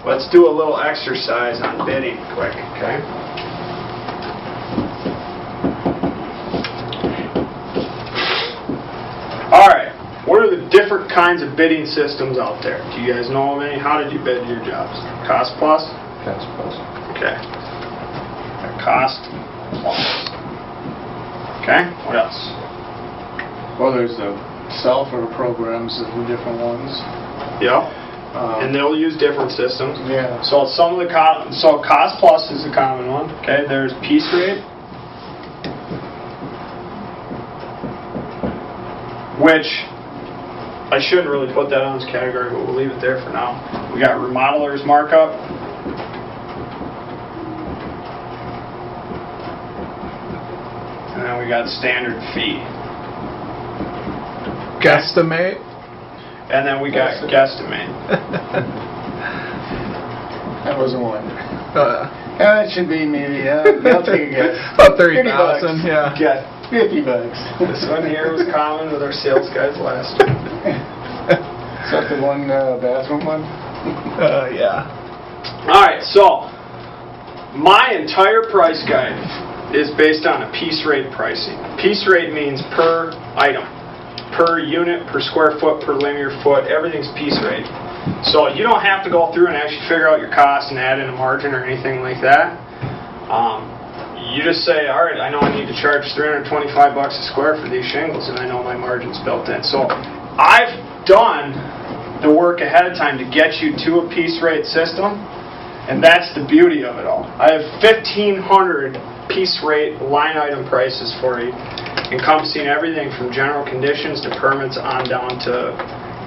let's do a little exercise on bidding quick, okay? Alright, what are the different kinds of bidding systems out there? Do you guys know of any? How did you bid your jobs? Cost plus? Cost plus. Okay. Cost plus. Okay, what else? Well, there's the software programs, the different ones. Yep. And they'll use different systems. Yeah. So some of the cost plus is a common one. Okay, there's piece rate, which I shouldn't really put that on this category, but we'll leave it there for now. We got remodeler's markup. And then we got standard fee. Guesstimate. And then we got guesstimate. That wasn't one. About That should be maybe, I'll take a guess. 30,000, yeah. Get $50. this one here was common with our sales guys last year. Is that the one bathroom one? Yeah. Alright, so my entire price guide is based on a piece rate pricing. Piece rate means per item, per unit, per square foot, per linear foot, everything's piece rate. So you don't have to go through and actually figure out your cost and add in a margin or anything like that. You just say, alright, I know I need to charge $325 a square for these shingles and I know my margin's built in. So I've done the work ahead of time to get you to a piece rate system, and that's the beauty of it all. I have 1,500 piece rate line item prices for you, encompassing everything from general conditions to permits on down to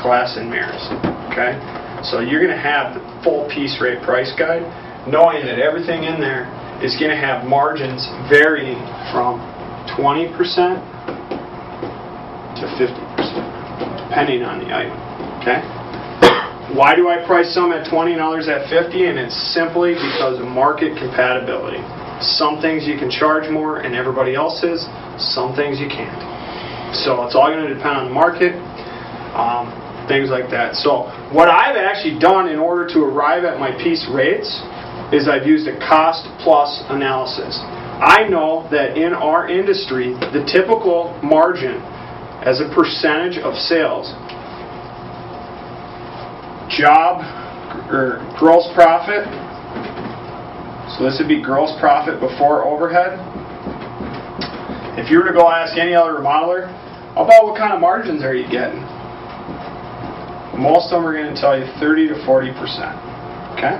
glass and mirrors. Okay? So you're going to have the full piece rate price guide, knowing that everything in there is going to have margins varying from 20% to 50%, depending on the item. Okay? Why do I price some at 20 and others at 50? And it's simply because of market compatibility. Some things you can charge more and everybody else is, some things you can't. So it's all going to depend on the market, things like that. So what I've actually done in order to arrive at my piece rates is I've used a cost plus analysis. I know that in our industry, the typical margin as a percentage of sales, job or gross profit, so this would be gross profit before overhead. If you were to go ask any other remodeler, about what kind of margins are you getting? Most of them are going to tell you 30 to 40%. Okay?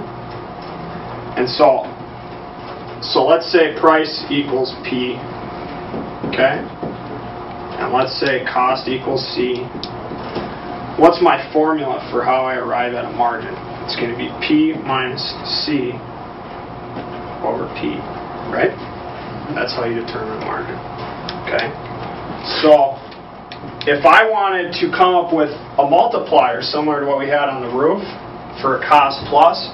And so let's say price equals P. Okay? And let's say cost equals C. What's my formula for how I arrive at a margin? It's going to be P minus C over P, right? That's how you determine margin. Okay? So, if I wanted to come up with a multiplier similar to what we had on the roof for a cost plus,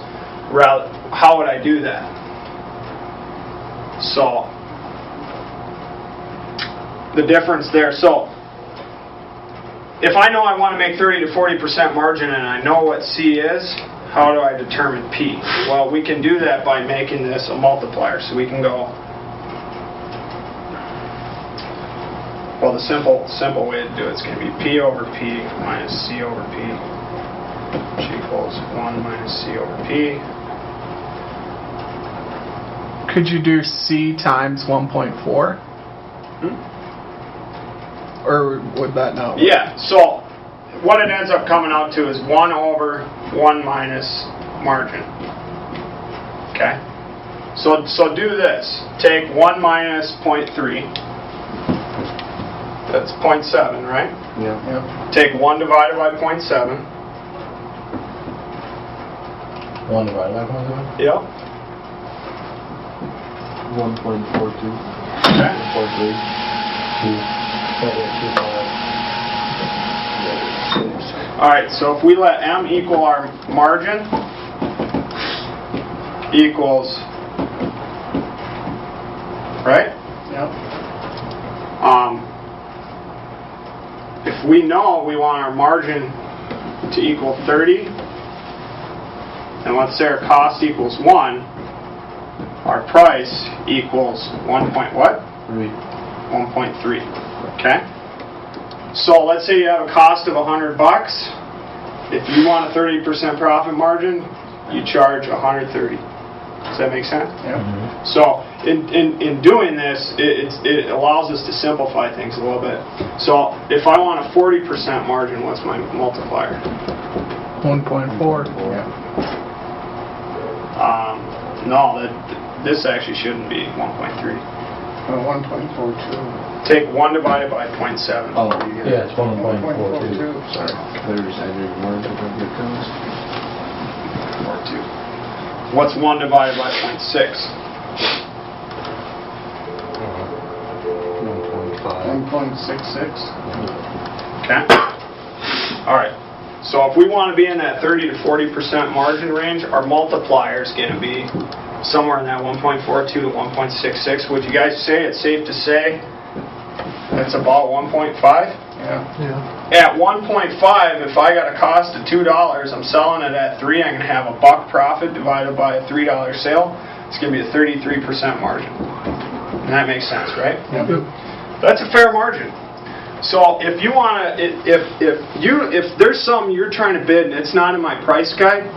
how would I do that? So, the difference there. So, if I know I want to make 30 to 40% margin and I know what C is, how do I determine P? Well, we can do that by making this a multiplier. So we can go, well, the simple way to do it is going to be P over P minus C over P, which equals 1 minus C over P. Could you do C times 1.4? Or would that not work? Yeah, so what it ends up coming out to is 1 over 1 minus margin. Okay? So do this. Take 1 minus 0.3. That's 0.7, right? Yeah. Yep. Take 1 divided by 0.7. 1 divided by 0.7? Yep. 1.42. Okay. 1.3. Alright, so if we let M equal our margin, equals, right? Yep. If we know we want our margin to equal 30, And let's say our cost equals 1, our price equals 1 point what? 3. 1.3. Okay? So let's say you have a cost of $100. If you want a 30% profit margin, you charge $130. Does that make sense? Yeah. So in doing this, it allows us to simplify things a little bit. So if I want a 40% margin, what's my multiplier? 1.4. No, this actually shouldn't be 1.3. 1.42. Take 1 divided by 0.7. Oh, yeah, it's 1.42. 1.42. Sorry. There's added margin of the cost. Or 2. What's 1 divided by 0.6? 1.5. 1.66. Okay? All right. So if we want to be in that 30 to 40% margin range, our multiplier is going to be somewhere in that 1.42 to 1.66. Would you guys say it's safe to say it's about 1.5? Yeah. At 1.5, if I got a cost of $2, I'm selling it at 3, I'm going to have a $1 profit divided by a $3 sale. It's going to be a 33% margin. And that makes sense, right? Yep. That's a fair margin. So if you want to, if there's something you're trying to bid and it's not in my price guide,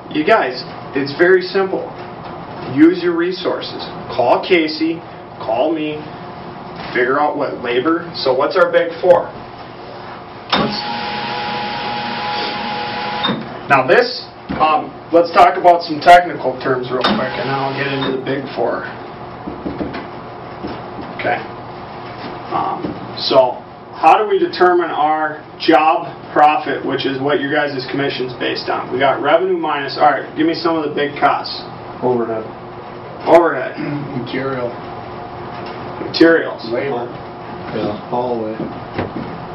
you guys, it's very simple. Use your resources. Call Casey, call me, figure out what labor. So what's our big 4? Now this, let's talk about some technical terms real quick, and then I'll get into the big 4. Okay. So how do we determine our job profit, which is what your guys' commission's based on? We got revenue minus, all right, give me some of the big costs. Overhead. Overhead, materials. Labor. Yeah, hallway.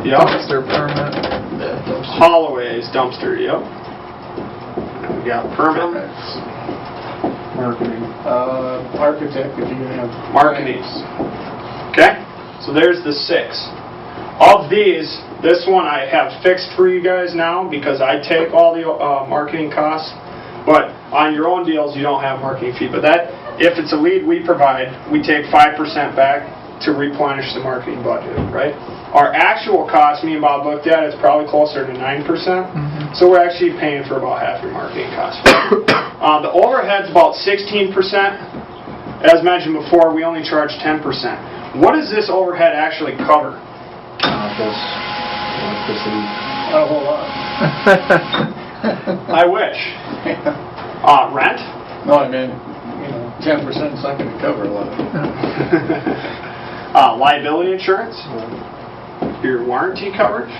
Yep. Dumpster permit. Yeah, dumpster. Hallways, dumpster, yep. And we got permit. Permits. Marketing. Architect, if you have. Marketing. Okay? So there's the 6. Of these, this one I have fixed for you guys now because I take all the marketing costs. But on your own deals, you don't have marketing fee. But that, if it's a lead we provide, we take 5% back to replenish the marketing budget, right? Our actual cost, me and Bob looked at, it's probably closer to 9%. So we're actually paying for about half your marketing costs. The overhead's about 16%. As mentioned before, we only charge 10%. What does this overhead actually cover? Office. Electricity. A whole lot. I wish. Rent? No, I mean, 10% is not going to cover a lot of it. Liability insurance? Your warranty coverage?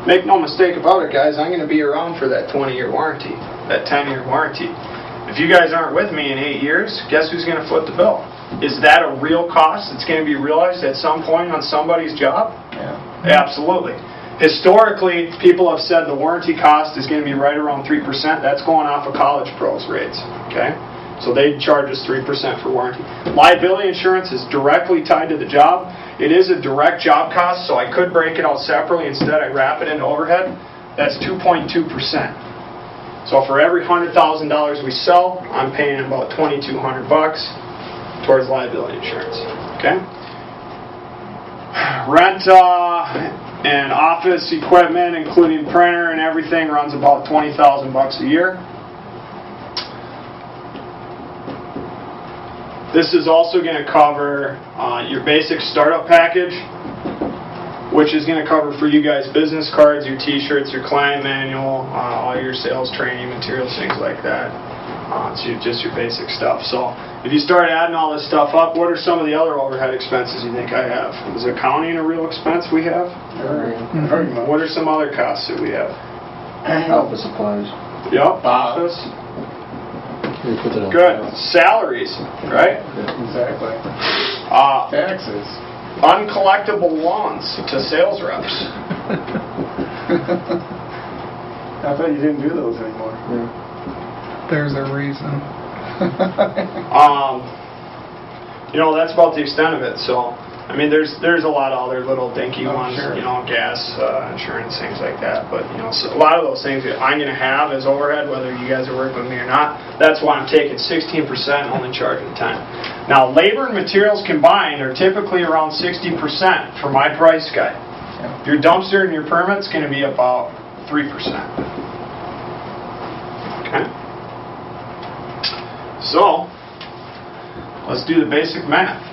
Make no mistake about it, guys, I'm going to be around for that 20-year warranty, that 10-year warranty. If you guys aren't with me in 8 years, guess who's going to foot the bill? Is that a real cost that's going to be realized at some point on somebody's job? Yeah. Absolutely. Historically, people have said the warranty cost is going to be right around 3%. That's going off of College Pros rates. Okay? So they charge us 3% for warranty. Liability insurance is directly tied to the job. It is a direct job cost, so I could break it out separately. Instead, I wrap it into overhead. That's 2.2%. So for every $100,000 we sell, I'm paying about $2,200 towards liability insurance. Okay? Rent and office equipment, including printer and everything, runs about $20,000 a year. This is also going to cover your basic startup package, which is going to cover for you guys business cards, your t-shirts, your client manual, all your sales training materials, things like that. It's just your basic stuff. So if you start adding all this stuff up, what are some of the other overhead expenses you think I have? Is accounting a real expense we have? Very much. What are some other costs that we have? Office supplies. Yep, office. We put that on Good. file. Salaries, right? Exactly. Taxes. Uncollectible loans to sales reps. I thought you didn't do those anymore. Yeah. There's a reason. That's about the extent of it. So I mean, there's a lot of other little dinky Oh, ones, sure. you know, gas, insurance, things like that. But, you know, so a lot of those things that I'm going to have as overhead, whether you guys are working with me or not, that's why I'm taking 16% and only charging 10. Now, labor and materials combined are typically around 60% for my price guide. Your dumpster and your permit's going to be about 3%. Okay? So, let's do the basic math,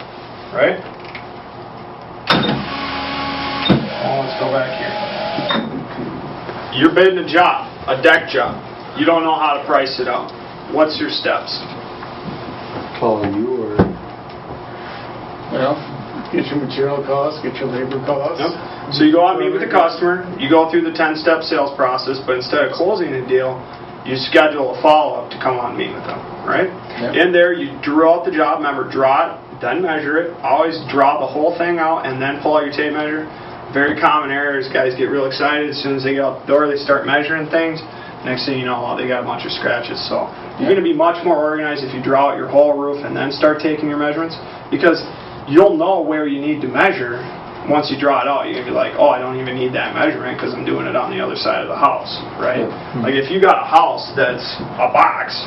right? Oh, let's go back here. You're bidding a job, a deck job. You don't know how to price it out. What's your steps? Call you or? Well, get your material costs, get your labor costs. Yep. So you go out and meet with the customer, you go through the 10-step sales process, but instead of closing the deal, you schedule a follow-up to come on and meet with them, right? Yep. In there, you draw out the job, remember, draw it, then measure it. Always draw the whole thing out and then pull out your tape measure. Very common error is guys get real excited. As soon as they get out the door, they start measuring things. Next thing you know, they got a bunch of scratches. So you're going to be much more organized if you draw out your whole roof and then start taking your measurements, because you'll know where you need to measure. Once you draw it out, you're going to be like, oh, I don't even need that measurement because I'm doing it on the other side of the house, right? Yeah. Like if you got a house that's a box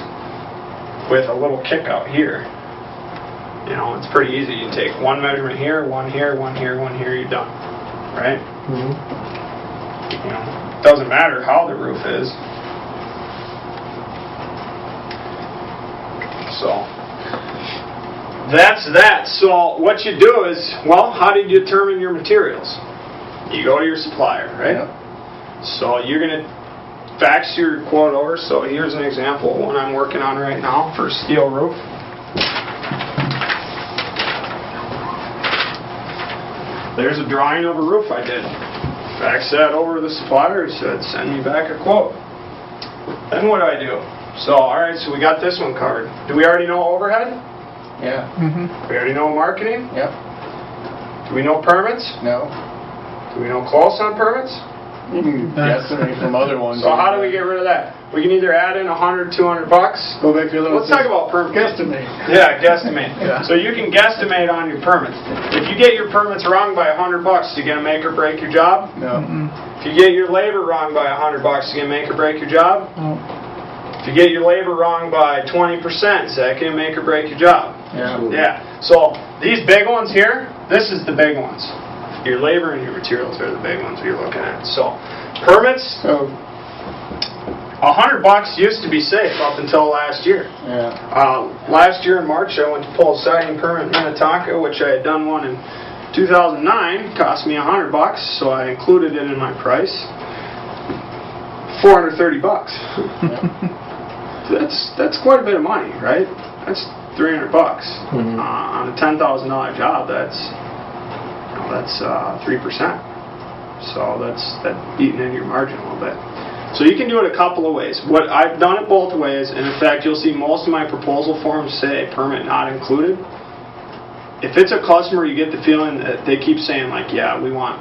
with a little kick out here, you know, it's pretty easy. You take one measurement here, one here, one here, one here, you're done, right? Mm-hmm. You know, it doesn't matter how the roof is. So that's that. So what you do is, well, how do you determine your materials? You go to your supplier, right? Yep. So you're going to fax your quote over. So here's an example of one I'm working on right now for a steel roof. There's a drawing of a roof I did. Fax that over to the supplier. He said, send me back a quote. Then what do I do? So, all right, so we got this one covered. Do we already know overhead? Yeah. Mm-hmm. We already know marketing? Yep. Do we know permits? No. Do we know close on permits? You can guesstimate from other ones. So how do we get rid of that? We can either add in $100, $200. Go back to the other one. Let's talk about permits. Guesstimate. Yeah, guesstimate. Yeah. So you can guesstimate on your permits. If you get your permits wrong by $100, you gonna make or break your job? No. If you get your labor wrong by $100, you gonna make or break your job? Oh. If you get your labor wrong by 20%, is that gonna make or break your job? Yeah. Yeah. So these big ones here, this is the big ones. Your labor and your materials are the big ones you're looking at. So permits, So, $100 used to be safe up until last year. yeah. Last year in March, I went to pull a siding permit in Minnetonka, which I had done one in 2009. Cost me $100, so I included it in my price. $430. That's quite a bit of money, right? That's $300. Mhm. On a $10,000 job, that's 3%. So that's eating into your margin a little bit. So you can do it a couple of ways. What I've done it both ways, and in fact, you'll see most of my proposal forms say permit not included. If it's a customer, you get the feeling that they keep saying like, yeah, we want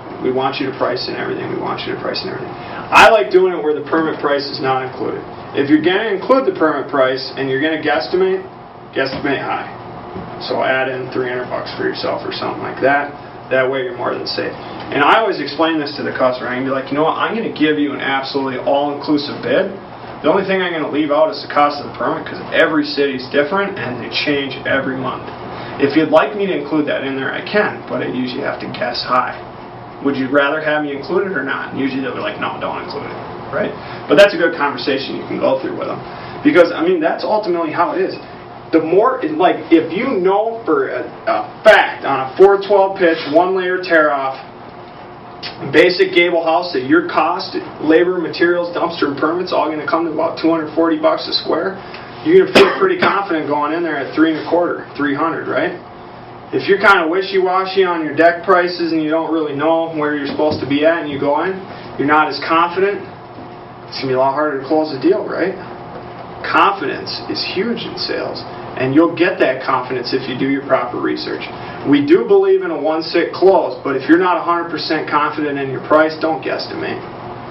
you to price in everything. We want you to price in everything. I like doing it where the permit price is not included. If you're going to include the permit price and you're going to guesstimate high. So add in $300 for yourself or something like that. That way you're more than safe. And I always explain this to the customer. I can be like, you know what, I'm going to give you an absolutely all-inclusive bid. The only thing I'm going to leave out is the cost of the permit, because every city's different and they change every month. If you'd like me to include that in there, I can, but I usually have to guess high. Would you rather have me include it or not? And usually they'll be like, no, don't include it, right? But that's a good conversation you can go through with them. Because, I mean, that's ultimately how it is. The more, like, if you know for a fact on a 412 pitch, 1-layer tear-off, basic gable house that your cost, labor, materials, dumpster, and permits all going to come to about $240 a square, you're going to feel pretty confident going in there at $325, $300, right? If you're kind of wishy-washy on your deck prices and you don't really know where you're supposed to be at and you go in, you're not as confident, it's going to be a lot harder to close the deal, right? Confidence is huge in sales, and you'll get that confidence if you do your proper research. We do believe in a one-sit close, but if you're not 100% confident in your price, don't guesstimate.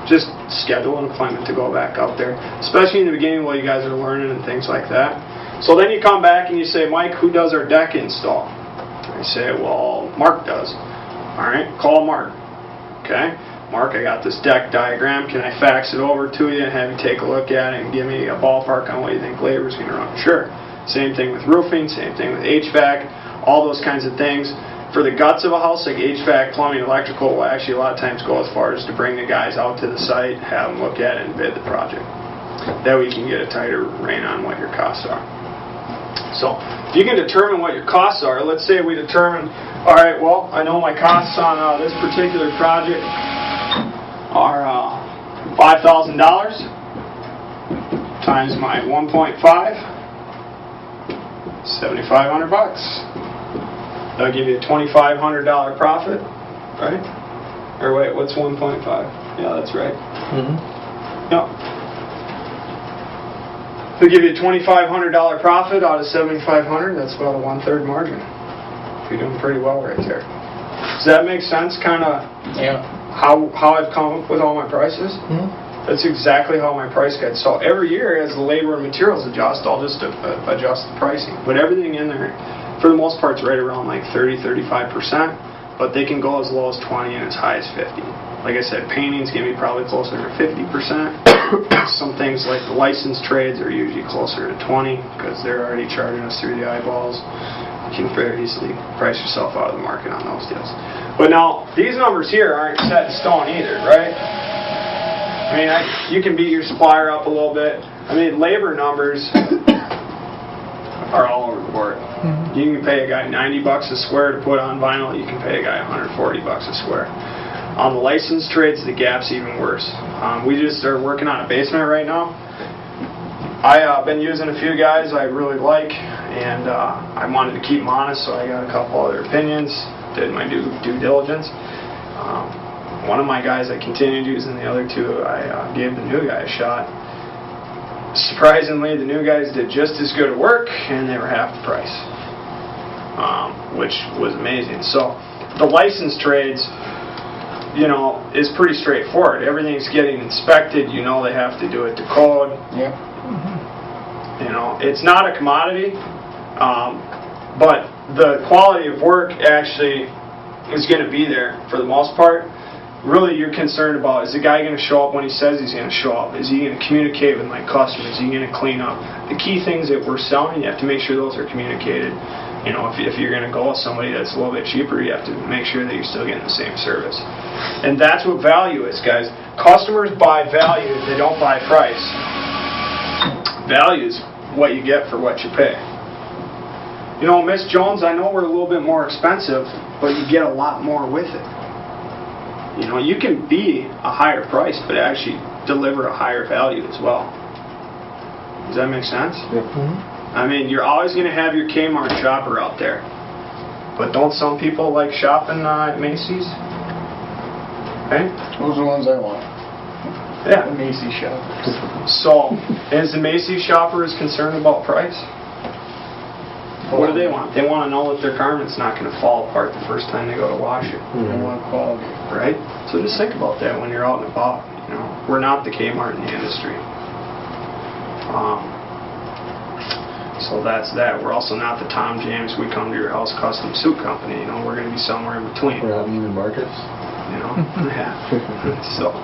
Just schedule an appointment to go back out there, especially in the beginning while you guys are learning and things like that. So then you come back and you say, Mike, who does our deck install? I say, well, Mark does. All right, call Mark. Okay, Mark, I got this deck diagram. Can I fax it over to you and have you take a look at it and give me a ballpark on what you think labor's going to run? Sure. Same thing with roofing, same thing with HVAC, all those kinds of things. For the guts of a house, like HVAC, plumbing, electrical, will actually a lot of times go as far as to bring the guys out to the site, have them look at it, and bid the project. That way you can get a tighter rein on what your costs are. So, if you can determine what your costs are, let's say we determine, all right, well, I know my costs on this particular project are $5,000 times my 1.5, $7,500. That'll give you a $2,500 profit, right? Or wait, what's 1.5? Yeah, that's right. Yep. They'll give you a $2,500 profit out of $7,500. That's about a 1/3 margin. You're doing pretty well right there. Does that make sense? Kind of Yeah. how I've come up with all my prices? That's exactly how my price guide. So every year, as the labor and materials adjust, I'll just adjust the pricing. But everything in there, for the most part, is right around like 30-35%. But they can go as low as 20 and as high as 50. Like I said, painting's going to be probably closer to 50%. Some things like the licensed trades are usually closer to 20 because they're already charging us through the eyeballs. You can very easily price yourself out of the market on those deals. But now, these numbers here aren't set in stone either, right? I mean, you can beat your supplier up a little bit. I mean, labor numbers are all over the board. You can pay a guy $90 a square to put on vinyl. You can pay a guy $140 a square. On the licensed trades, the gap's even worse. We just are working on a basement right now. I've been using a few guys I really like, and I wanted to keep them honest, so I got a couple other opinions, did my due diligence. One of my guys I continued using, the other two I gave the new guy a shot. Surprisingly, the new guys did just as good at work, and they were half the price, which was amazing. So the licensed trades, you know, is pretty straightforward. Everything's getting inspected. You know they have to do it to code. Yeah. You know, it's not a commodity, but the quality of work actually is going to be there for the most part. Really, you're concerned about, is the guy going to show up when he says he's going to show up? Is he going to communicate with my customers? Is he going to clean up? The key things that we're selling, you have to make sure those are communicated. You know, if you're going to go with somebody that's a little bit cheaper, you have to make sure that you're still getting the same service. And that's what value is, guys. Customers buy value, they don't buy price. Value is what you get for what you pay. You know, Miss Jones, I know we're a little bit more expensive, but you get a lot more with it. You know, you can be a higher price, but actually deliver a higher value as well. Does that make sense? I mean, you're always going to have your Kmart shopper out there. But don't some people like shopping at Macy's? Okay? Those are the ones I want. Yeah. The Macy's shoppers. So, is the Macy's shopper as concerned about price? What do they want? They want to know that their garment's not going to fall apart the first time they go to wash it. They want quality. Right? So just think about that when you're out and about. You know, we're not the Kmart in the industry. So that's that. We're also not the Tom James, we come to your house custom suit company. You know, we're going to be somewhere in between. We're not Neiman Marcus. You know, yeah. So.